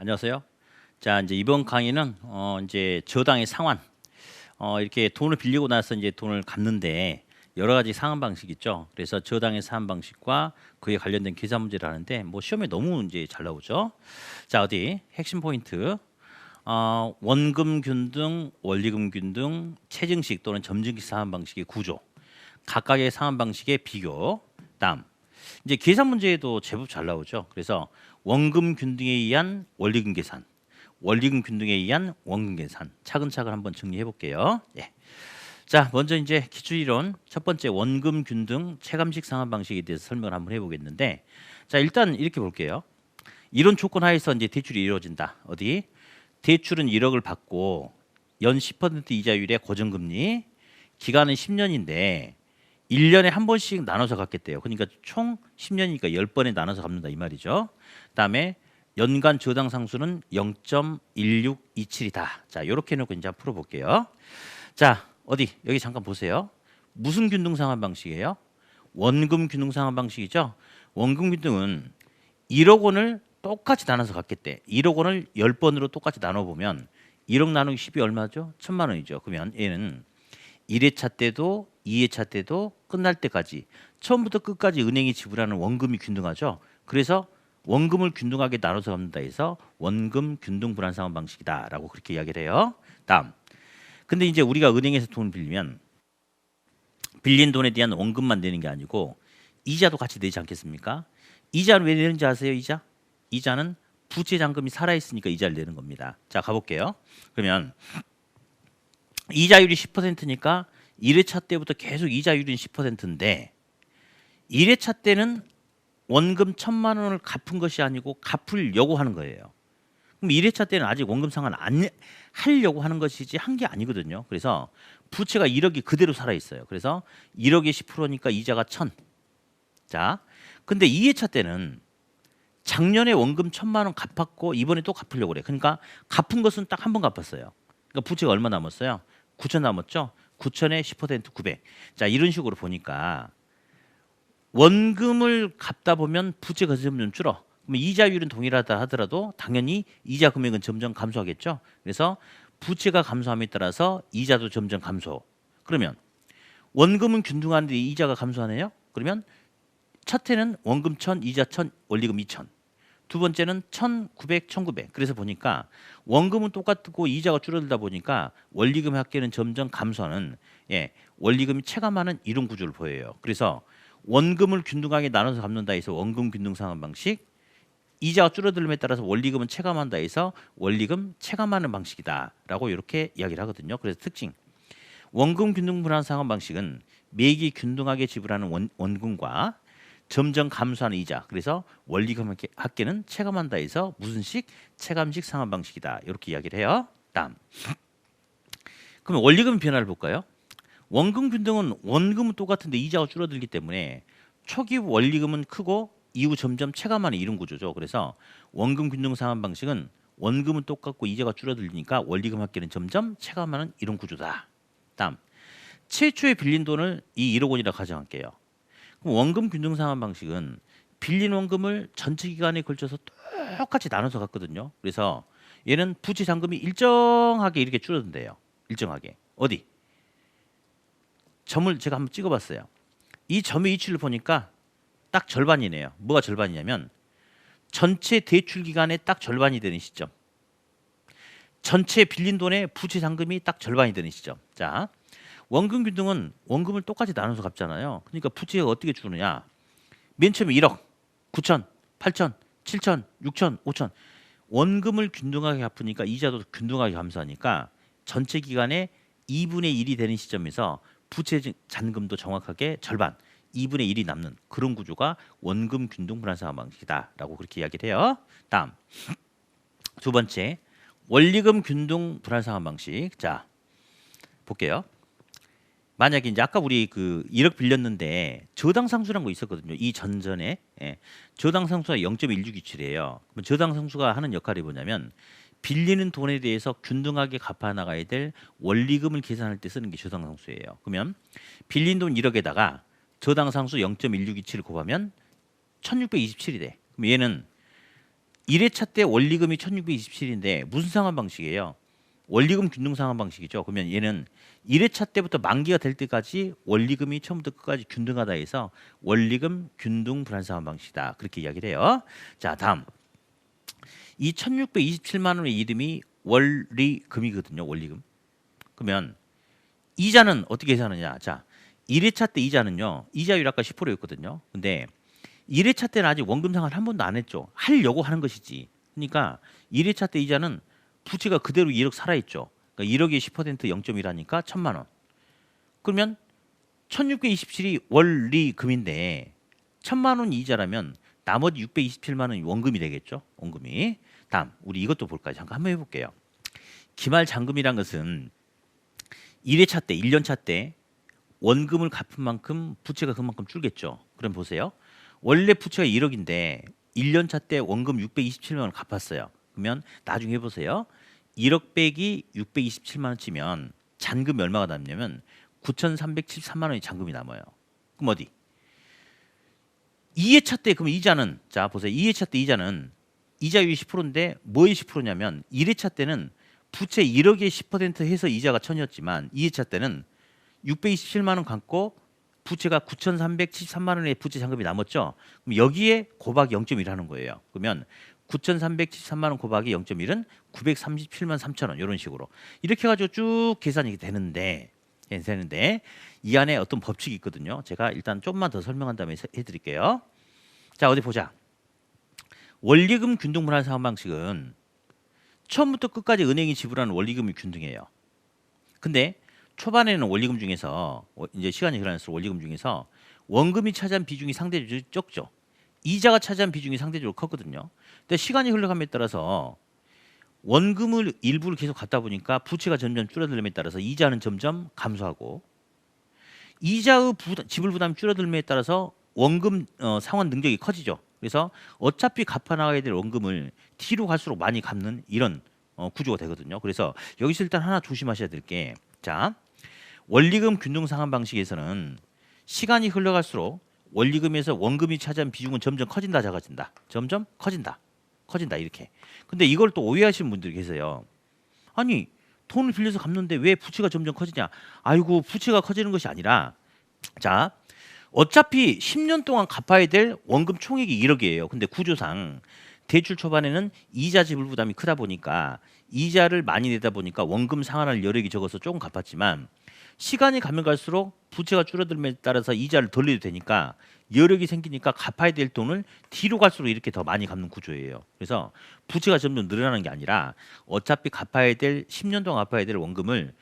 안녕하세요. 자, 이제 이번 강의는 이제 저당의 상환. 이렇게 돈을 빌리고 나서 이제 돈을 갚는데 여러 가지 상환 방식이 있죠. 그래서 저당의 상환 방식과 그에 관련된 계산 문제를 하는데 뭐 시험에 너무 이제 잘 나오죠. 자, 어디 핵심 포인트. 원금 균등, 원리금 균등, 체증식 또는 점증식 상환 방식의 구조. 각각의 상환 방식의 비교. 다음. 이제 계산 문제에도 제법 잘 나오죠. 그래서 원금 균등에 의한 원리금 계산, 원리금 균등에 의한 원금 계산 차근차근 한번 정리해 볼게요. 예. 자, 먼저 이제 기출 이론 첫 번째 원금 균등 체감식 상환 방식에 대해서 설명을 한번 해보겠는데, 자 일단 이렇게 볼게요. 이런 조건 하에서 이제 대출이 이루어진다. 어디? 대출은 1억을 받고 연 10% 이자율의 고정금리, 기간은 10년인데 1년에 한 번씩 나눠서 갚겠대요. 그러니까 총 10년이니까 10번에 나눠서 갚는다 이 말이죠. 그다음에 연간 저당 상수는 0.1627이다. 자, 이렇게 해놓고 이제 풀어 볼게요. 자, 어디 여기 잠깐 보세요. 무슨 균등 상환 방식이에요? 원금 균등 상환 방식이죠. 원금 균등은 1억 원을 똑같이 나눠서 갚겠대. 1억 원을 10번으로 똑같이 나눠 보면 1억 나누기 10이 얼마죠? 1,000만 원이죠. 그러면 얘는 1회차 때도 2회차 때도 끝날 때까지 처음부터 끝까지 은행이 지불하는 원금이 균등하죠. 그래서 원금을 균등하게 나눠서 갚는다 해서 원금 균등 불안 상환 방식이다라고 그렇게 이야기를 해요. 다음. 근데 이제 우리가 은행에서 돈을 빌리면 빌린 돈에 대한 원금만 내는 게 아니고 이자도 같이 내지 않겠습니까? 이자는 왜 내는지 아세요? 이자는 부채 잔금이 살아 있으니까 이자를 내는 겁니다. 자, 가볼게요. 그러면 이자율이 10%니까 1회차 때부터 계속 이자율은 10%인데 1회차 때는 원금 1,000만 원을 갚은 것이 아니고 갚으려고 하는 거예요. 그럼 1회차 때는 아직 원금 상환 안 하려고 하는 것이지 한 게 아니거든요. 그래서 부채가 1억이 그대로 살아 있어요. 그래서 1억에 10%니까 이자가 1,000. 자, 근데 2회차 때는 작년에 원금 1,000만 원 갚았고 이번에 또 갚으려고 그래. 그러니까 갚은 것은 딱 한 번 갚았어요. 그러니까 부채가 얼마 남았어요? 9천 남았죠? 9천에 10% 900. 자, 이런 식으로 보니까 원금을 갚다 보면 부채가 점점 줄어. 그러면 이자율은 동일하다 하더라도 당연히 이자 금액은 점점 감소하겠죠. 그래서 부채가 감소함에 따라서 이자도 점점 감소. 그러면 원금은 균등한데 이자가 감소하네요. 그러면 첫 해는 원금 1,000, 이자 1,000, 원리금 2,000. 두 번째는 1,900, 1,900. 그래서 보니까 원금은 똑같고 이자가 줄어들다 보니까 원리금의 합계는 점점 감소하는, 원리금이 체감하는 이런 구조를 보여요. 그래서 원금을 균등하게 나눠서 갚는다 해서 원금 균등 상환 방식, 이자가 줄어들음에 따라서 원리금은 체감한다 해서 원리금 체감하는 방식이다라고 이렇게 이야기를 하거든요. 그래서 특징, 원금 균등 분할 상환 방식은 매기 균등하게 지불하는 원금과 점점 감소하는 이자. 그래서 원리금 합계는 체감한다 해서 무슨 식? 체감식 상환 방식이다. 이렇게 이야기를 해요. 다음. 그러면 원리금 변화를 볼까요? 원금 균등은 원금은 똑같은데 이자가 줄어들기 때문에 초기 원리금은 크고 이후 점점 체감하는 이런 구조죠. 그래서 원금 균등 상환 방식은 원금은 똑같고 이자가 줄어들니까 원리금 합계는 점점 체감하는 이런 구조다. 다음. 최초에 빌린 돈을 이 1억 원이라 가정할게요. 그럼 원금 균등 상환 방식은 빌린 원금을 전체 기간에 걸쳐서 똑같이 나눠서 갚거든요. 그래서 얘는 부채 잔금이 일정하게 이렇게 줄어든대요. 일정하게. 어디? 점을 제가 한번 찍어봤어요. 이 점의 이치를 보니까 딱 절반이네요. 뭐가 절반이냐면 전체 대출 기간의 딱 절반이 되는 시점. 전체 빌린 돈의 부채 잔금이 딱 절반이 되는 시점. 자, 원금 균등은 원금을 똑같이 나눠서 갚잖아요. 그러니까 부채가 어떻게 주느냐? 맨 처음에 1억, 9천, 8천, 7천, 6천, 5천. 원금을 균등하게 갚으니까 이자도 균등하게 감소하니까 전체 기간의 2분의 1이 되는 시점에서 부채 잔금도 정확하게 절반, 2분의 1이 남는 그런 구조가 원금 균등 분할 상환 방식이다라고 그렇게 이야기를 해요. 다음. 두 번째. 원리금 균등 분할 상환 방식. 자, 볼게요. 만약에 이제 아까 우리 그 1억 빌렸는데 저당 상수라는 거 있었거든요. 이 전전에 저당 상수가 0.1627이에요. 그럼 저당 상수가 하는 역할이 뭐냐면 빌리는 돈에 대해서 균등하게 갚아 나가야 될 원리금을 계산할 때 쓰는 게 저당 상수예요. 그러면 빌린 돈 1억에다가 저당 상수 0.1627을 곱하면 1,627이 돼. 그럼 얘는 1회차 때 원리금이 1627인데 무슨 상환 방식이에요? 원리금 균등 상환 방식이죠. 그러면 얘는 1회차 때부터 만기가 될 때까지 원리금이 처음부터 끝까지 균등하다 해서 원리금 균등 불안 상환 방식이다. 그렇게 이야기를 해요. 자, 다음. 이 1627만 원의 이름이 원리금이거든요. 원리금. 그러면 이자는 어떻게 계산하느냐? 자, 1회차 때 이자는요. 이자율 아까 10%였거든요. 근데 1회차 때는 아직 원금 상환 한 번도 안 했죠. 하려고 하는 것이지. 그러니까 1회차 때 이자는 부채가 그대로 1억 살아있죠. 그러니까 1억에 10% 0.1하니까 1,000만 원. 그러면 1627이 원리금인데 1,000만 원 이자라면 나머지 627만 원이 원금이 되겠죠. 원금이. 다음 우리 이것도 볼까요? 잠깐 한번 해볼게요. 기말 잔금이란 것은 1회차 때 1년차 때 원금을 갚은 만큼 부채가 그만큼 줄겠죠. 그럼 보세요. 원래 부채가 1억인데 1년차 때 원금 627만 원을 갚았어요. 그러면 나중에 해보세요. 1억 빼기 627만 원 치면 잔금이 얼마가 남냐면 9,373만 원이 잔금이 남아요. 그럼 어디? 2회차 때 그럼 이자는 자 보세요. 2회차 때 이자는 이자율이 10%인데 뭐의 10%냐면 1회차 때는 부채 1억에 10% 해서 이자가 1,000이었지만 2회차 때는 627만 원 갚고 부채가 9,373만 원의 부채 잔금이 남았죠. 그럼 여기에 곱하기 0.1 하는 거예요. 그러면 9,373만 원 곱하기 0.1은 937만 3천 원 이런 식으로 이렇게 해가지고 쭉 계산이 되는데 이 안에 어떤 법칙이 있거든요. 제가 일단 좀만 더 설명한 다음에 해드릴게요. 자 어디 보자. 원리금 균등 분할 상환 방식은 처음부터 끝까지 은행이 지불하는 원리금이 균등해요. 근데 초반에는 원리금 중에서 이제 시간이 지날수록 원리금 중에서 원금이 차지한 비중이 상대적으로 적죠. 이자가 차지한 비중이 상대적으로 컸거든요. 근데 시간이 흘러감에 따라서 원금을 일부를 계속 갖다 보니까 부채가 점점 줄어들음에 따라서 이자는 점점 감소하고 이자의 지불 부담이 줄어들음에 따라서 원금 상환 능력이 커지죠. 그래서 어차피 갚아나가야 될 원금을 뒤로 갈수록 많이 갚는 이런 구조가 되거든요. 그래서 여기서 일단 하나 조심하셔야 될 게 자 원리금 균등 상환 방식에서는 시간이 흘러갈수록 원리금에서 원금이 차지한 비중은 점점 커진다 작아진다. 점점 커진다. 커진다 이렇게. 근데 이걸 또 오해하시는 분들이 계세요. 아니 돈을 빌려서 갚는데 왜 부채가 점점 커지냐? 아이고 부채가 커지는 것이 아니라 자 어차피 10년 동안 갚아야 될 원금 총액이 1억이에요. 근데 구조상 대출 초반에는 이자 지불 부담이 크다 보니까 이자를 많이 내다 보니까 원금 상환할 여력이 적어서 조금 갚았지만 시간이 가면 갈수록 부채가 줄어들음에 따라서 이자를 덜 내도 되니까 여력이 생기니까 갚아야 될 돈을 뒤로 갈수록 이렇게 더 많이 갚는 구조예요. 그래서 부채가 점점 늘어나는 게 아니라 어차피 갚아야 될 10년 동안 갚아야 될 원금을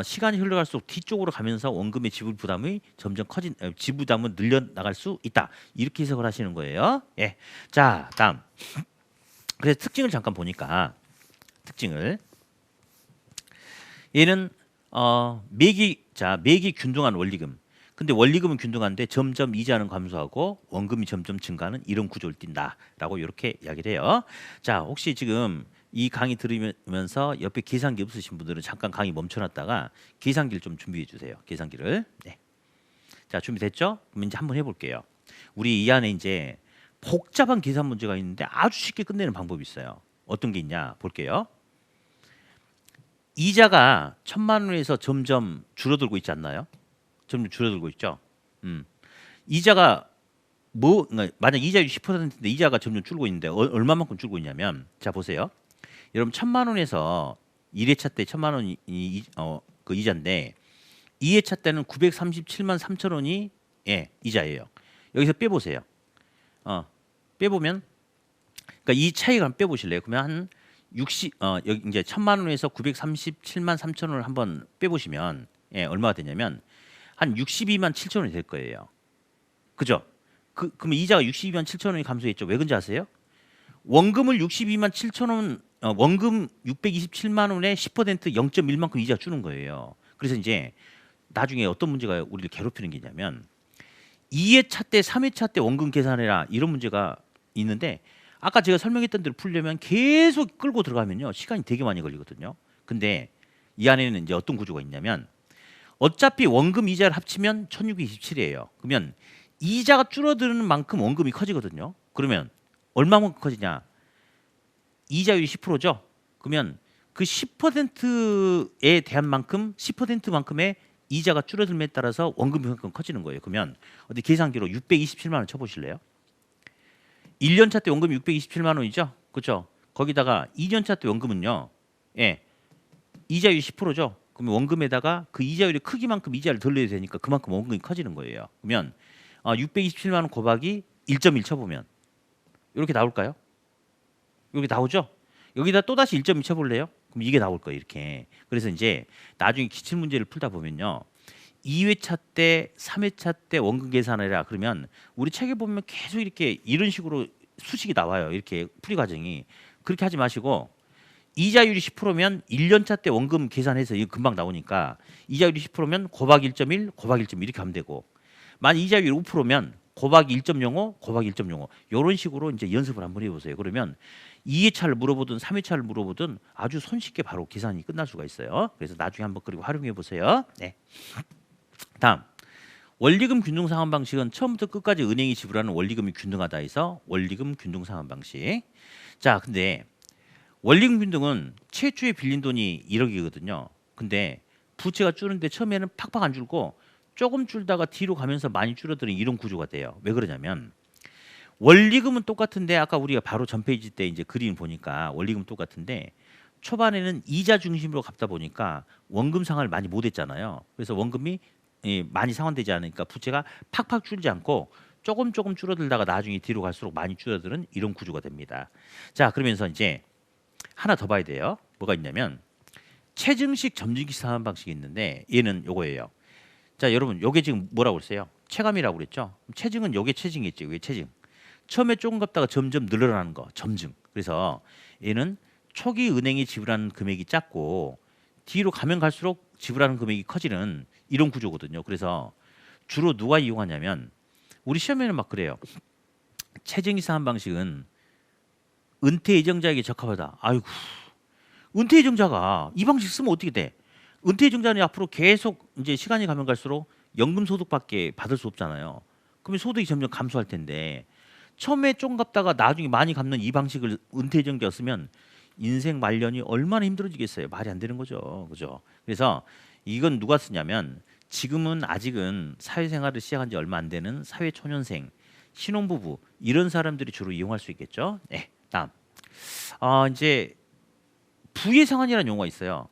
시간이 흘러갈수록 뒤쪽으로 가면서 원금의 지불 부담이 점점 지불 부담은 늘려 나갈 수 있다. 이렇게 해석을 하시는 거예요. 예. 자, 다음. 그래서 특징을 잠깐 보니까 특징을 얘는 매기 균등한 원리금. 근데 원리금은 균등한데 점점 이자는 감소하고 원금이 점점 증가하는 이런 구조를 띈다라고 이렇게 이야기를 해요. 자, 혹시 지금 이 강의 들으면서 옆에 계산기 없으신 분들은 잠깐 강의 멈춰놨다가 계산기를 좀 준비해 주세요. 계산기를. 네. 자, 준비됐죠? 그럼 이제 한번 해볼게요. 우리 이 안에 이제 복잡한 계산 문제가 있는데 아주 쉽게 끝내는 방법이 있어요. 어떤 게 있냐 볼게요. 이자가 1,000만 원에서 점점 줄어들고 있지 않나요? 점점 줄어들고 있죠. 이자가 만약 이자율이 10%인데 이자가 점점 줄고 있는데 얼마만큼 줄고 있냐면 자 보세요. 여러분 1,000만 원에서 1회차 때 1,000만 원이 그 이자인데 2회차 때는 937만 3천 원이 이자예요. 여기서 빼보세요. 빼보면 그러니까 이 차이가 한번 빼보실래요? 그러면 한 60 여기 이제 1,000만 원에서 937만 3천 원을 한번 빼보시면 얼마가 되냐면 한 62만 7천 원이 될 거예요. 그죠? 그러면 이자가 62만 7천 원이 감소했죠. 왜 그런지 아세요? 원금을 62만 7천 원 원금 627만 원에 10% 0.1만큼 이자 주는 거예요. 그래서 이제 나중에 어떤 문제가 우리를 괴롭히는 게 있냐면 2회차 때 3회차 때 원금 계산해라 이런 문제가 있는데 아까 제가 설명했던 대로 풀려면 계속 끌고 들어가면요 시간이 되게 많이 걸리거든요. 근데 이 안에는 이제 어떤 구조가 있냐면 어차피 원금 이자를 합치면 1627이에요. 그러면 이자가 줄어드는 만큼 원금이 커지거든요. 그러면 얼마만큼 커지냐? 이자율이 10%죠. 그러면 그 10%에 대한 만큼 10%만큼의 이자가 줄어들음에 따라서 원금이 그만큼 커지는 거예요. 그러면 어디 계산기로 627만 원 쳐보실래요? 1년차 때 원금이 627만 원이죠. 그렇죠? 거기다가 2년차 때 원금은요. 예. 이자율이 10%죠. 그러면 원금에다가 그 이자율의 크기만큼 이자를 덜 내야 되니까 그만큼 원금이 커지는 거예요. 그러면 627만 원 곱하기 1.1 쳐보면 이렇게 나올까요? 여기 나오죠? 여기다 또다시 1.2 쳐볼래요? 그럼 이게 나올 거예요. 이렇게. 그래서 이제 나중에 기출 문제를 풀다 보면요. 2회차 때, 3회차 때 원금 계산해라. 그러면 우리 책에 보면 계속 이렇게 이런 식으로 수식이 나와요. 이렇게 풀이 과정이. 그렇게 하지 마시고 이자율이 10%면 1년차 때 원금 계산해서 이거 금방 나오니까 이자율이 10%면 곱하기 1.1, 곱하기 1.1 이렇게 하면 되고 만약 이자율이 5%면 곱하기 1.05, 곱하기 1.05 이런 식으로 이제 연습을 한번 해보세요. 그러면 2회차를 물어보든 3회차를 물어보든 아주 손쉽게 바로 계산이 끝날 수가 있어요. 그래서 나중에 한번 그리고 활용해 보세요. 네. 다음 원리금 균등 상환 방식은 처음부터 끝까지 은행이 지불하는 원리금이 균등하다 해서 원리금 균등 상환 방식. 자, 근데 원리금 균등은 최초에 빌린 돈이 1억이거든요. 근데 부채가 줄는데 처음에는 팍팍 안 줄고 조금 줄다가 뒤로 가면서 많이 줄어드는 이런 구조가 돼요. 왜 그러냐면 원리금은 똑같은데 아까 우리가 바로 전 페이지 때 이제 그림 보니까 원리금은 똑같은데 초반에는 이자 중심으로 갚다 보니까 원금 상환을 많이 못 했잖아요. 그래서 원금이 많이 상환되지 않으니까 부채가 팍팍 줄지 않고 조금 조금 줄어들다가 나중에 뒤로 갈수록 많이 줄어드는 이런 구조가 됩니다. 자, 그러면서 이제 하나 더 봐야 돼요. 뭐가 있냐면 체증식 점증식 상환 방식이 있는데 얘는 요거예요. 자, 여러분 요게 지금 뭐라고 그랬어요? 체감이라고 그랬죠? 체증은 요게 체증이겠죠. 요게 체증. 처음에 조금 갚다가 점점 늘어나는 거 점증. 그래서 얘는 초기 은행이 지불하는 금액이 작고 뒤로 가면 갈수록 지불하는 금액이 커지는 이런 구조거든요. 그래서 주로 누가 이용하냐면 우리 시험에는 막 그래요. 체증식 상환 방식은 은퇴 예정자에게 적합하다. 아이고, 은퇴 예정자가 이 방식 쓰면 어떻게 돼? 은퇴 예정자는 앞으로 계속 이제 시간이 가면 갈수록 연금 소득밖에 받을 수 없잖아요. 그러면 소득이 점점 감소할 텐데 처음에 좀 갚다가 나중에 많이 갚는 이 방식을 은퇴 예정자가 쓰면 인생 말년이 얼마나 힘들어지겠어요. 말이 안 되는 거죠. 그죠? 그래서 이건 누가 쓰냐면 지금은 아직은 사회생활을 시작한 지 얼마 안 되는 사회초년생, 신혼부부 이런 사람들이 주로 이용할 수 있겠죠. 네, 다음. 이제 부의 상환이라는 용어가 있어요.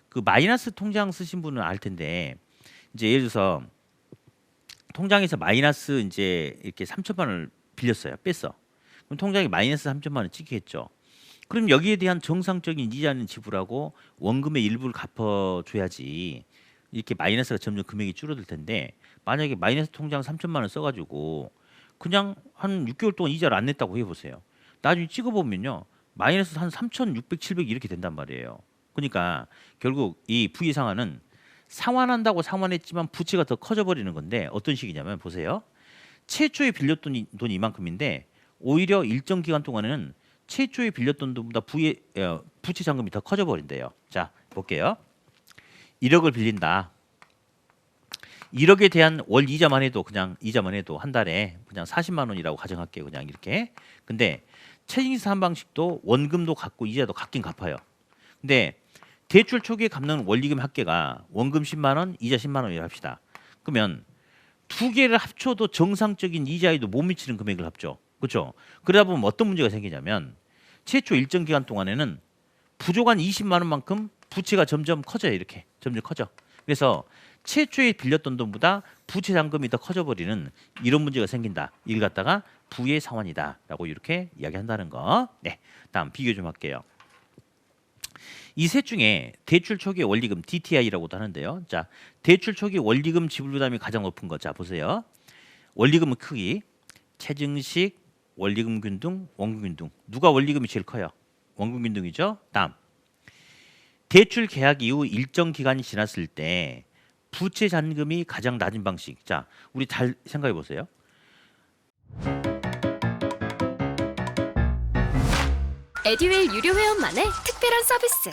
그 마이너스 통장 쓰신 분은 알 텐데 이제 예를 들어서 통장에서 마이너스 이제 이렇게 3천만 원을 빌렸어요. 뺐어. 그럼 통장에 마이너스 3천만 원 찍히겠죠. 그럼 여기에 대한 정상적인 이자는 지불하고 원금의 일부를 갚아줘야지 이렇게 마이너스가 점점 금액이 줄어들 텐데 만약에 마이너스 통장 3천만 원 써가지고 그냥 한 6개월 동안 이자를 안 냈다고 해보세요. 나중에 찍어보면요. 마이너스 한 3,600, 700 이렇게 된단 말이에요. 그러니까 결국 이 부의 상환은 상환한다고 상환했지만 부채가 더 커져 버리는 건데 어떤 식이냐면 보세요. 최초에 빌렸던 돈이 이만큼인데 오히려 일정 기간 동안에는 최초에 빌렸던 돈보다 부채 잔금이 더 커져 버린대요. 자, 볼게요. 1억을 빌린다. 1억에 대한 월 이자만 해도 그냥 이자만 해도 한 달에 그냥 40만 원이라고 가정할게요. 그냥 이렇게. 근데 체증상 방식도 원금도 갚고 이자도 갚긴 갚아요. 근데 대출 초기에 갚는 원리금 합계가 원금 10만 원, 이자 10만 원이라 합시다. 그러면 두 개를 합쳐도 정상적인 이자에도 못 미치는 금액을 합죠. 그렇죠? 그러다 보면 어떤 문제가 생기냐면 최초 일정 기간 동안에는 부족한 20만 원만큼 부채가 점점 커져요. 이렇게 점점 커져. 그래서 최초에 빌렸던 돈보다 부채 잔금이 더 커져버리는 이런 문제가 생긴다. 이걸 갖다가 부의 상환이다라고 이렇게 이야기한다는 거. 네, 다음 비교 좀 할게요. 이 셋 중에 대출 초기 원리금 DTI라고도 하는데요. 자, 대출 초기 원리금 지불 부담이 가장 높은 거. 자, 보세요. 원리금의 크기, 체증식, 원리금 균등, 원금 균등. 누가 원리금이 제일 커요? 원금 균등이죠. 다음. 대출 계약 이후 일정 기간이 지났을 때 부채 잔금이 가장 낮은 방식. 자, 우리 잘 생각해 보세요. 에듀윌 유료 회원만의 특별한 서비스.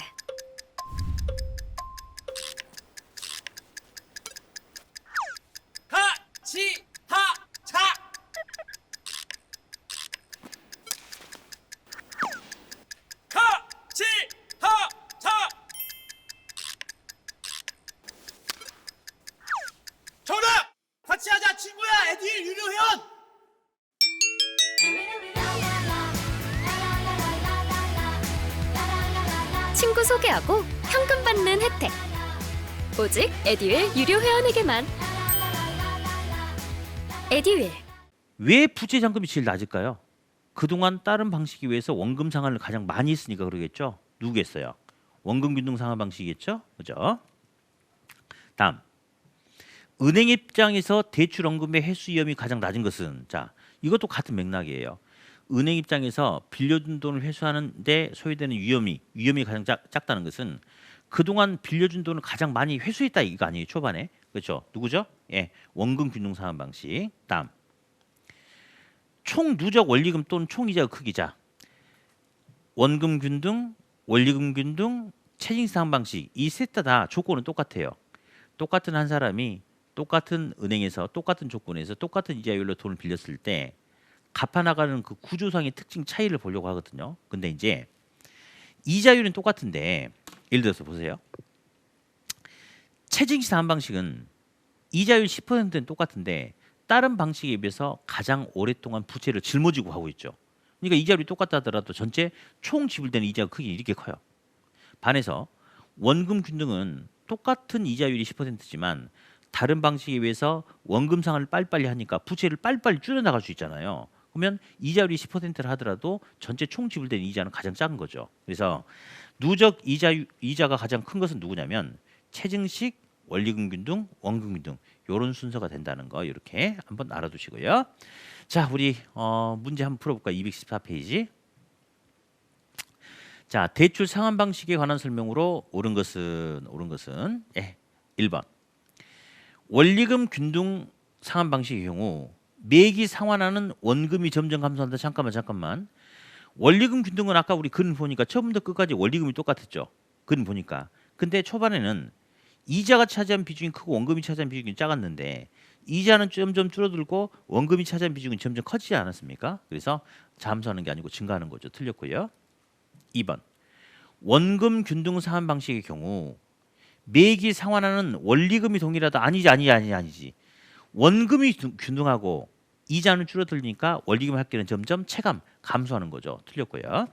친구 소개하고 현금 받는 혜택. 오직 에듀윌 유료 회원에게만. 에듀윌. 왜 부채 잔금이 제일 낮을까요? 그동안 다른 방식에 비해서 원금 상환을 가장 많이 했으니까 그러겠죠. 누구겠어요? 원금 균등 상환 방식이겠죠. 그죠? 다음. 은행 입장에서 대출 원금의 회수 위험이 가장 낮은 것은, 자, 이것도 같은 맥락이에요. 은행 입장에서 빌려준 돈을 회수하는데 소요되는 위험이 가장 작다는 것은 그동안 빌려준 돈을 가장 많이 회수했다 이거 아니에요, 초반에. 그렇죠? 누구죠? 예, 원금 균등 상환 방식. 다음. 총 누적 원리금 또는 총이자 크기자. 원금 균등, 원리금 균등, 체증 상환 방식 이 셋 다 조건은 똑같아요. 똑같은 한 사람이 똑같은 은행에서 똑같은 조건에서 똑같은 이자율로 돈을 빌렸을 때 갚아나가는 그 구조상의 특징 차이를 보려고 하거든요. 근데 이제 이자율은 똑같은데 예를 들어서 보세요. 체증시 상환 방식은 이자율 10%는 똑같은데 다른 방식에 비해서 가장 오랫동안 부채를 짊어지고 하고 있죠. 그러니까 이자율이 똑같다 하더라도 전체 총 지불되는 이자 크기 이렇게 커요. 반해서 원금 균등은 똑같은 이자율이 10%지만 다른 방식에 비해서 원금 상환을 빨리빨리 하니까 부채를 빨리빨리 줄여나갈 수 있잖아요. 그러면 이자율이 10%를 하더라도 전체 총 지불되는 이자는 가장 작은 거죠. 그래서 누적 이자가 가장 큰 것은 누구냐면 체증식, 원리금 균등, 원금 균등 이런 순서가 된다는 거 이렇게 한번 알아두시고요. 자, 우리 문제 한번 풀어볼까요? 214페이지. 자, 대출 상환 방식에 관한 설명으로 옳은 것은 예, 1번. 원리금 균등 상환 방식의 경우 매기 상환하는 원금이 점점 감소한다. 잠깐만. 원리금 균등은 아까 우리 그림 보니까 처음부터 끝까지 원리금이 똑같았죠. 그림 보니까. 근데 초반에는 이자가 차지한 비중이 크고 원금이 차지한 비중이 작았는데 이자는 점점 줄어들고 원금이 차지한 비중이 점점 커지지 않았습니까? 그래서 잠수하는 게 아니고 증가하는 거죠. 틀렸고요. 2번. 원금 균등 상환 방식의 경우 매기 상환하는 원리금이 동일하다. 아니지. 원금이 균등하고 이자는 줄어들니까 원리금 합계는 점점 체감 감소하는 거죠. 틀렸고요.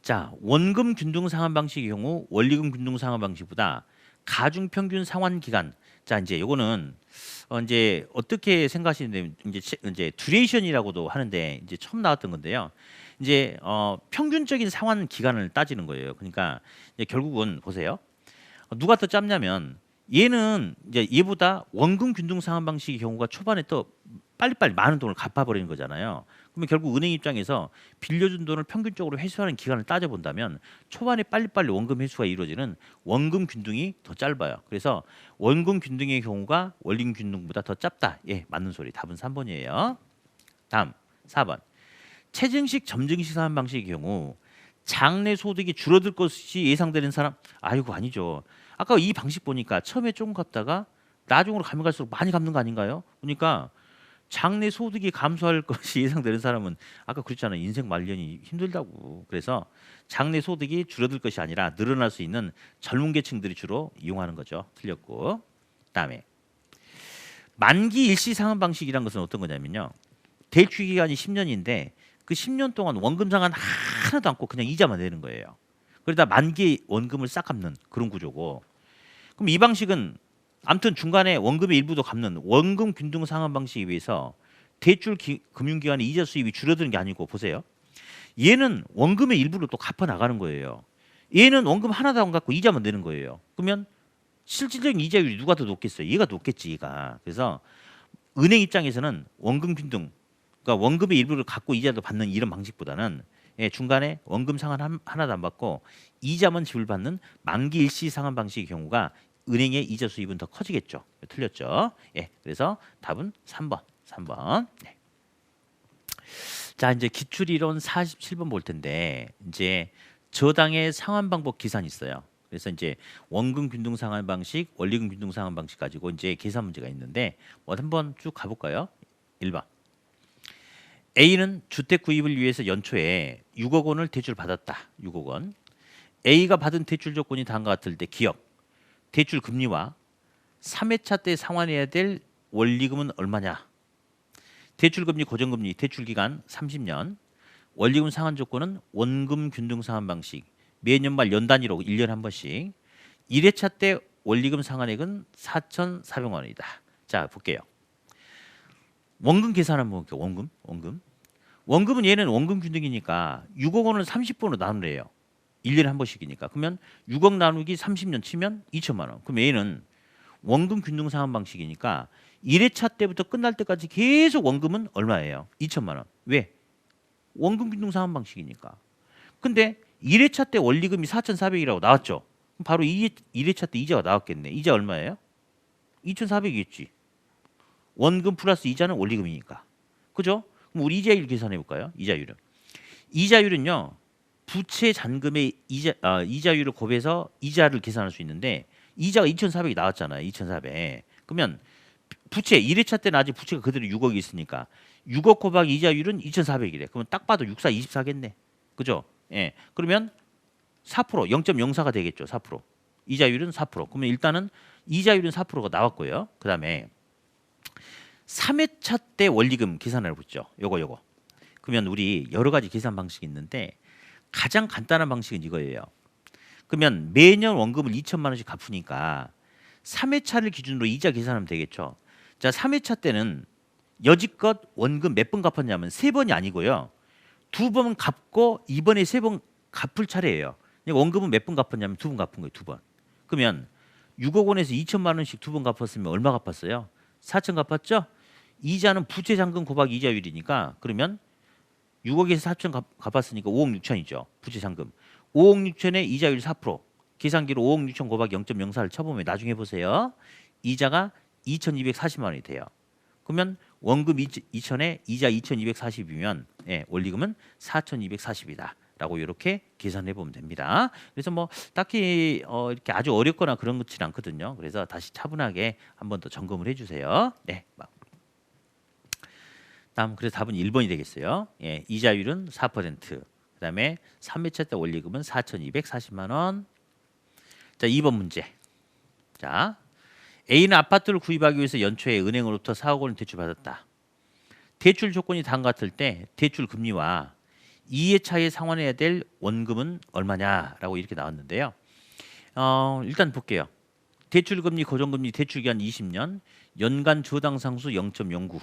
자, 원금 균등 상환 방식의 경우 원리금 균등 상환 방식보다 가중 평균 상환 기간. 자, 이제 요거는 이제 어떻게 생각하시는데 이제 듀레이션이라고도 하는데 이제 처음 나왔던 건데요. 이제 평균적인 상환 기간을 따지는 거예요. 그러니까 이제 결국은 보세요. 누가 더 짧냐면 얘는 이제 얘보다 원금 균등 상환 방식의 경우가 초반에 또 빨리빨리 많은 돈을 갚아버리는 거잖아요. 그러면 결국 은행 입장에서 빌려준 돈을 평균적으로 회수하는 기간을 따져본다면 초반에 빨리빨리 원금 회수가 이루어지는 원금 균등이 더 짧아요. 그래서 원금 균등의 경우가 원리금 균등보다 더 짧다. 예, 맞는 소리. 답은 3번이에요. 다음 4번. 체증식 점증식 상환 방식의 경우 장래 소득이 줄어들 것이 예상되는 사람 아니죠. 아까 이 방식 보니까 처음에 조금 갚다가 나중으로 가면 갈수록 많이 갚는 거 아닌가요? 그러니까 장래 소득이 감소할 것이 예상되는 사람은 아까 그랬잖아요. 인생 말년이 힘들다고. 그래서 장래 소득이 줄어들 것이 아니라 늘어날 수 있는 젊은 계층들이 주로 이용하는 거죠. 틀렸고. 그다음에 만기 일시 상환 방식이란 것은 어떤 거냐면요. 대출 기간이 10년인데 그 10년 동안 원금 상환 하나도 않고 그냥 이자만 내는 거예요. 그러다 만기 원금을 싹 갚는 그런 구조고. 그럼 이 방식은 아무튼 중간에 원금의 일부도 갚는 원금 균등 상환 방식에 비해서 대출 금융기관의 이자 수입이 줄어드는 게 아니고 보세요. 얘는 원금의 일부를 또 갚아 나가는 거예요. 얘는 원금 하나도 안 갚고 이자만 내는 거예요. 그러면 실질적인 이자율이 누가 더 높겠어요? 얘가 높겠지, 얘가. 그래서 은행 입장에서는 원금 균등, 그러니까 원금의 일부를 갖고 이자도 받는 이런 방식보다는 중간에 원금 상환 하나도 안 받고 이자만 지불받는 만기 일시 상환 방식의 경우가 은행의 이자 수입은 더 커지겠죠. 틀렸죠. 예, 그래서 답은 3번. 네. 자, 이제 기출이론 47번 볼 텐데 이제 저당의 상환 방법 계산이 있어요. 그래서 이제 원금 균등 상환 방식, 원리금 균등 상환 방식 가지고 이제 계산 문제가 있는데 한번 쭉 가볼까요? 1번. A는 주택 구입을 위해서 연초에 6억 원을 대출 받았다. 6억 원. A가 받은 대출 조건이 다음과 같을 때 기억, 대출 금리와 3회차 때 상환해야 될 원리금은 얼마냐? 대출 금리 고정금리 대출 기간 30년. 원리금 상환 조건은 원금 균등 상환 방식. 매년 말 연 단위로 1년에 한 번씩. 1회차 때 원리금 상환액은 4,400만 원이다. 자, 볼게요. 원금 계산 한번 볼게요. 원금은 얘는 원금 균등이니까 6억 원을 30번으로 나누래요. 1년에 한 번씩이니까. 그러면 6억 나누기 30년 치면 2천만 원. 그럼 얘는 원금 균등 상환 방식이니까 1회차 때부터 끝날 때까지 계속 원금은 얼마예요? 2천만 원. 왜? 원금 균등 상환 방식이니까. 근데 1회차 때 원리금이 4,400이라고 나왔죠. 그럼 바로 1회차 때 이자가 나왔겠네. 이자 얼마예요? 2,400이겠지. 원금 플러스 이자는 원리금이니까. 그죠? 그럼 우리 이자율 계산해 볼까요? 이자율은요. 부채 잔금의 이자율을 곱해서 이자를 계산할 수 있는데 이자가 2,400이 나왔잖아요. 2,400. 그러면 부채 1회차 때는 아직 부채가 그대로 6억이 있으니까 6억 곱하기 이자율은 2,400이래. 그러면 딱 봐도 64, 24겠네. 그죠? 예. 그러면 4% 0.04가 되겠죠. 4%. 이자율은 4%. 그러면 일단은 이자율은 4%가 나왔고요. 그다음에 3회차 때 원리금 계산을 보죠. 요거. 그러면 우리 여러 가지 계산 방식이 있는데 가장 간단한 방식은 이거예요. 그러면 매년 원금을 2천만 원씩 갚으니까 3회차를 기준으로 이자 계산하면 되겠죠. 자, 3회차 때는 여지껏 원금 몇 번 갚았냐면 3번이 아니고요. 2번 갚고 이번에 3번 갚을 차례예요. 원금은 몇 번 갚았냐면 2번 갚은 거예요. 2번. 그러면 6억 원에서 2천만 원씩 2번 갚았으면 얼마 갚았어요? 4천 갚았죠? 이자는 부채 잔금 곱하기 이자율이니까 그러면 6억에서 4천 갚았으니까 5억 6천이죠. 부채 잔금. 5억 6천에 이자율 4%. 계산기로 5억 6천 곱하기 0.04를 쳐보면 나중에 보세요. 이자가 2,240만 원이 돼요. 그러면 원금 2천에 이자 2,240이면 원리금은 4,240이다. 라고 이렇게 계산해 보면 됩니다. 그래서 뭐 딱히 이렇게 아주 어렵거나 그런 것은 않거든요. 그래서 다시 차분하게 한 번 더 점검을 해주세요. 네. 다음 그래서 답은 1번이 되겠어요. 예, 이자율은 4%. 그다음에 3회차 때 원리금은 4,240만 원. 자, 2번 문제. 자, A는 아파트를 구입하기 위해서 연초에 은행으로부터 4억 원을 대출받았다. 대출 조건이 다음 같을 때 대출 금리와 2회차에 상환해야 될 원금은 얼마냐라고 이렇게 나왔는데요. 일단 볼게요. 대출금리, 고정금리, 대출기간 20년, 연간 저당 상수 0.09.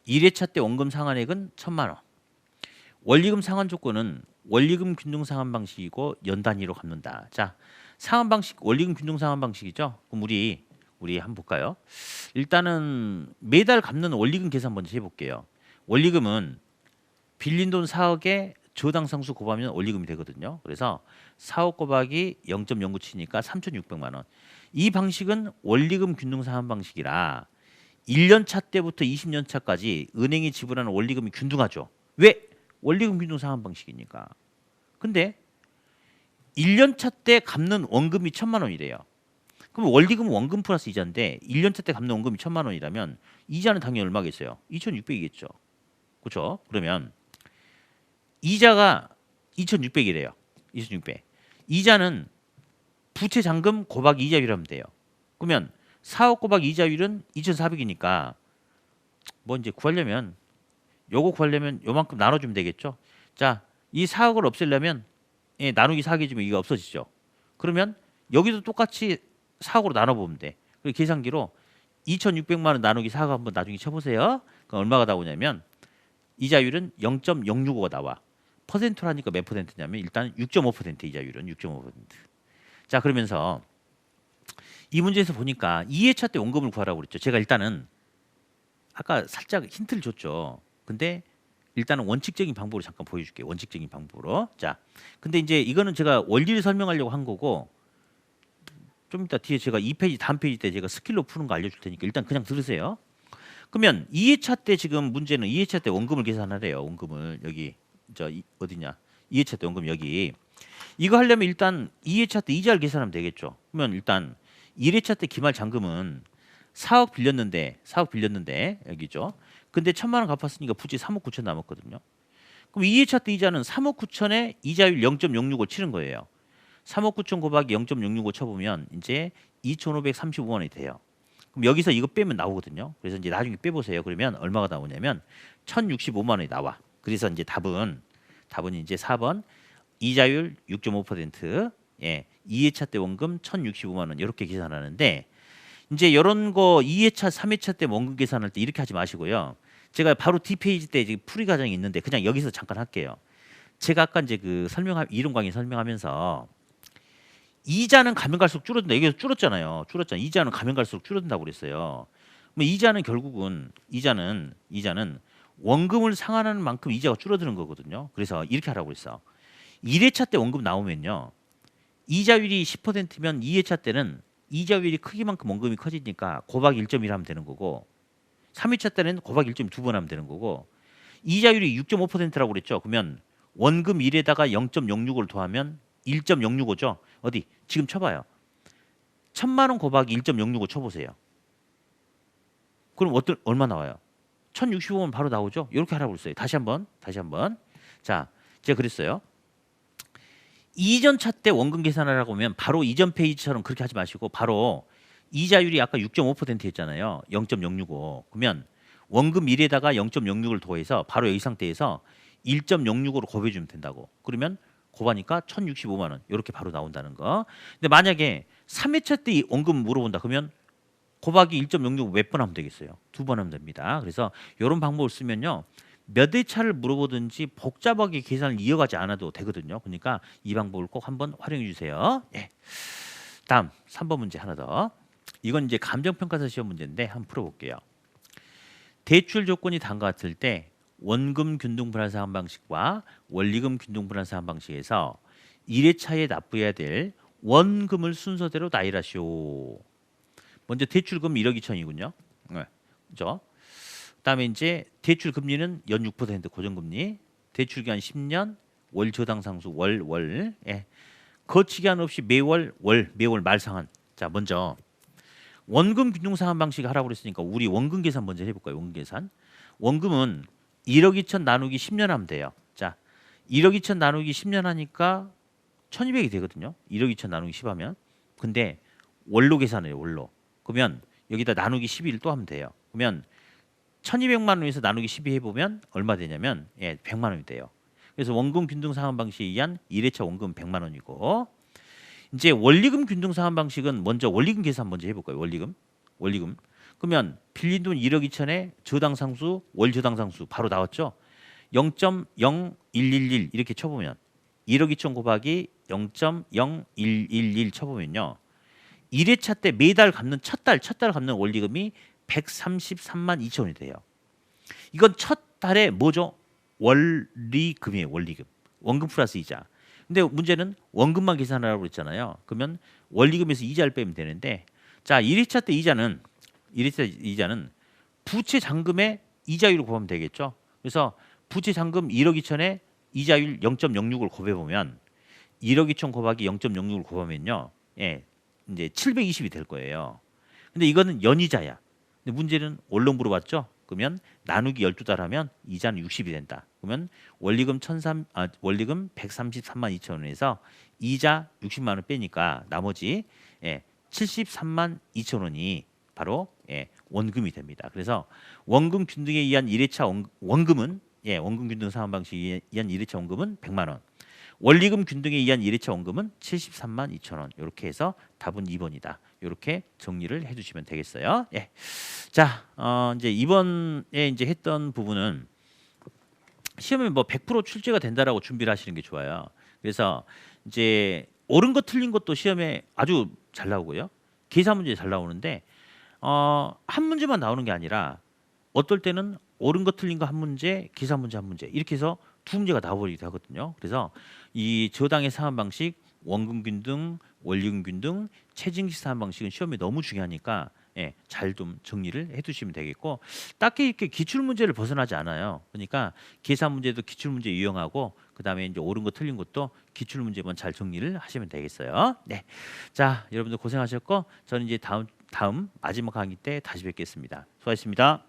1회차 때 원금 상환액은 1,000만 원. 원리금 상환 조건은 원리금 균등 상환 방식이고 연 단위로 갚는다. 자, 상환 방식 원리금 균등 상환 방식이죠. 그럼 우리 한번 볼까요? 일단은 매달 갚는 원리금 계산 먼저 해볼게요. 원리금은 빌린 돈 4억에 저당 상수 곱하면 원리금이 되거든요. 그래서 4억 곱하기 0.09 치니까 3,600만 원. 이 방식은 원리금 균등 상환 방식이라 1년 차 때부터 20년 차까지 은행이 지불하는 원리금이 균등하죠. 왜? 원리금 균등 상환 방식이니까. 근데 1년 차 때 갚는 원금이 1,000만 원이래요. 그럼 원리금은 원금 플러스 이자인데 1년 차 때 갚는 원금이 1,000만 원이라면 이자는 당연히 얼마겠어요? 2,600이겠죠. 그렇죠? 그러면 이자가 2,600이래요. 2,600. 이자는 부채 잔금 곱하기 이자율 하면 돼요. 그러면 4억 곱하기 이자율은 2,400이니까 뭐 이제 구하려면 요만큼 나눠주면 되겠죠. 자, 이 4억을 없애려면 나누기 4개 주면 이게 없어지죠. 그러면 여기도 똑같이 4억으로 나눠보면 돼. 그리고 계산기로 2,600만 원 나누기 4가 한번 나중에 쳐보세요. 그럼 얼마가 나오냐면 이자율은 0.065가 나와. 퍼센트로 하니까 몇 퍼센트냐면 일단 6.5% 이자율은 6.5%. 자, 그러면서 이 문제에서 보니까 2회차 때 원금을 구하라고 그랬죠. 제가 일단은 아까 살짝 힌트를 줬죠. 근데 일단은 원칙적인 방법으로 잠깐 보여줄게요. 원칙적인 방법으로. 자, 근데 이제 이거는 제가 원리를 설명하려고 한 거고 좀 이따 뒤에 제가 2페이지 다음 페이지 때 제가 스킬로 푸는 거 알려줄 테니까 일단 그냥 들으세요. 그러면 2회차 때 지금 문제는 2회차 때 원금을 계산하래요. 원금을 여기 어디냐? 2회차 때 원금 여기. 이거 하려면 일단 2회차 때 이자를 계산하면 되겠죠. 그러면 일단 1회차 때 기말 잔금은 4억 빌렸는데 여기죠. 근데 1,000만 원 갚았으니까 부채 3억 9천 남았거든요. 그럼 2회차 때 이자는 3억 9천에 이자율 0.065 치는 거예요. 3억 9천 곱하기 0.065 쳐보면 이제 2,535만 원이 돼요. 그럼 여기서 이거 빼면 나오거든요. 그래서 이제 나중에 빼보세요. 그러면 얼마가 나오냐면 1,065만 원이 나와. 그래서 이제 답은 이제 4번 이자율 6.5%, 예, 2회차 때 원금 1,065만 원 이렇게 계산하는데 이제 이런 거 2회차, 3회차 때 원금 계산할 때 이렇게 하지 마시고요. 제가 바로 뒷페이지 때 지금 풀이 과정이 있는데 그냥 여기서 잠깐 할게요. 제가 아까 이제 그 이론 강의 설명하면서 이자는 가면 갈수록 줄어든다. 여기서 줄었잖아요. 줄었잖아요. 이자는 가면 갈수록 줄어든다고 그랬어요. 뭐 이자는 결국은 이자는 원금을 상환하는 만큼 이자가 줄어드는 거거든요. 그래서 이렇게 하라고 그랬어. 1회차 때 원금 나오면요. 이자율이 10%면 2회차 때는 이자율이 크기만큼 원금이 커지니까 곱하기 1.1 하면 되는 거고 3회차 때는 곱하기 1.2 번 하면 되는 거고 이자율이 6.5%라고 그랬죠. 그러면 원금 1에다가 0.065를 더하면 1.065죠. 어디 지금 쳐봐요. 1,000만 원 곱하기 1.065 쳐보세요. 그럼 얼마 나와요? 1,065원 바로 나오죠. 이렇게 하라고 그랬어요. 다시 한번. 자, 제가 그랬어요. 이전 차 때 원금 계산하라고 하면 바로 이전 페이지처럼 그렇게 하지 마시고 바로 이자율이 아까 6.5%였잖아요. 0.065. 그러면 원금 1에다가 0.06을 더해서 바로 여기 상태에서 1.065로 곱해 주면 된다고. 그러면 곱하니까 1,065만 원 이렇게 바로 나온다는 거. 근데 만약에 3회차 때 이 원금 물어본다 그러면 곱하기 1.06 몇 번 하면 되겠어요? 2번 하면 됩니다. 그래서 이런 방법을 쓰면요. 몇 회차를 물어보든지 복잡하게 계산을 이어가지 않아도 되거든요. 그러니까 이 방법을 꼭 한번 활용해 주세요. 예. 다음 3번 문제 하나 더. 이건 이제 감정평가사 시험 문제인데 한번 풀어볼게요. 대출 조건이 다음과 같을 때 원금 균등 분할 상환 방식과 원리금 균등 분할 상환 방식에서 1회차에 납부해야 될 원금을 순서대로 나열하시오. 먼저 대출금 1억 2천이군요. 네. 그죠? 그다음에 이제 대출 금리는 연 6% 고정금리, 대출 기간 10년, 월 저당 상수 월. 예. 거치 기한 없이 매월 말 상환. 자, 먼저 원금 균등 상환 방식 하라고 그랬으니까 우리 원금 계산 먼저 해 볼까요? 원금 계산. 원금은 1억 2천 나누기 10년 하면 돼요. 자, 1억 2천 나누기 10년 하니까 1,200이 되거든요. 1억 2천 나누기 10 하면. 근데 월로 계산해요. 월로. 그러면 여기다 나누기 12를 또 하면 돼요. 그러면 1,200만 원에서 나누기 12 해보면 얼마 되냐면 100만 원이 돼요. 그래서 원금 균등 상환 방식에 의한 1회차 원금 100만 원이고 이제 원리금 균등 상환 방식은 먼저 원리금 계산 먼저 해볼까요? 원리금. 그러면 빌린 돈 1억 2천에 저당 상수 월 저당 상수 바로 나왔죠. 0.0111 이렇게 쳐보면 1억 2천 곱하기 0.0111 쳐보면요. 1회차 때 매달 갚는 첫 달 갚는 원리금이 133만 2천 원이 돼요. 이건 첫 달에 뭐죠? 원리금이에요. 원리금. 원금 플러스 이자. 근데 문제는 원금만 계산하라고 그랬잖아요. 그러면 원리금에서 이자를 빼면 되는데 자, 1회차 때 이자는 부채 잔금의 이자율을 곱하면 되겠죠. 그래서 부채 잔금 1억 2천에 이자율 0.06을 곱해 보면 1억 2천 곱하기 0.06을 곱하면요. 예. 이제 720이 될 거예요. 근데 이거는 연이자야. 근데 문제는 월로 물어봤죠? 그러면 나누기 12달 하면 이자는 60이 된다. 그러면 원리금 133만 2천 원에서 이자 60만 원 빼니까 나머지 73만 2천 원이 바로 원금이 됩니다. 그래서 원금 균등에 의한 1회차 원금은 원금 균등 상환 방식에 의한 1회차 원금은 100만 원. 원리금 균등에 의한 1회차 원금은 73만 2천 원. 이렇게 해서 답은 2번이다. 이렇게 정리를 해주시면 되겠어요. 예. 자, 이제 이번에 이제 했던 부분은 시험에 뭐 100% 출제가 된다라고 준비를 하시는 게 좋아요. 그래서 이제 옳은 것 틀린 것도 시험에 아주 잘 나오고요. 계산 문제 잘 나오는데 한 문제만 나오는 게 아니라 어떨 때는 옳은 거 틀린 거 한 문제, 계산 문제 한 문제 이렇게 해서 두 문제가 나와버리기도 하거든요. 그래서 이 저당의 상환 방식, 원금 균등, 원리금 균등, 체증식 상환 방식은 시험에 너무 중요하니까 잘 좀 정리를 해두시면 되겠고 딱히 이렇게 기출 문제를 벗어나지 않아요. 그러니까 계산 문제도 기출 문제 유형하고 그 다음에 이제 옳은 거 틀린 것도 기출 문제만 잘 정리를 하시면 되겠어요. 네, 자 여러분들 고생하셨고 저는 이제 다음 마지막 강의 때 다시 뵙겠습니다. 수고하셨습니다.